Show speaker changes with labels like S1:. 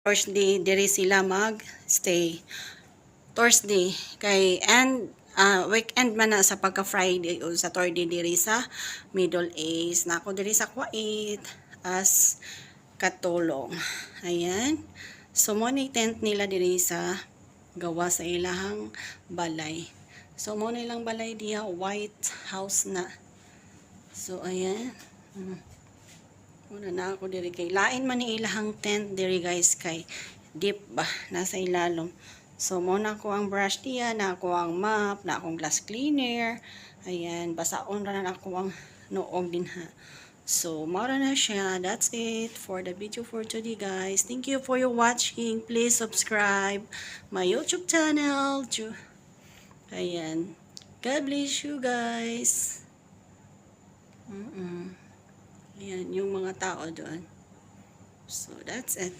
S1: Thursday diri sila mag-stay. Thursday kay and weekend man na sa pagka Friday o Saturday diri sa Middle East. Na ako diri sa Kuwait as katulong. Ayan. So mo ni tent nila diri sa gawa sa ilahang balay. So mo na ilang balay diha white house na. So ayan. Muna na ako diri kay lain man ni ilahang tent diri guys kay deep ba nasa ilalom. So mo na ko ang brush diya, na ako ang mop, na akong glass cleaner. Ayan, basaon ra na ako ang noog din ha. So mara na siya. That's it for the video for today guys. Thank you for your watching. Please subscribe my YouTube channel. Ayan. God bless you guys. Ayan, yung mga tao doon. So, that's it.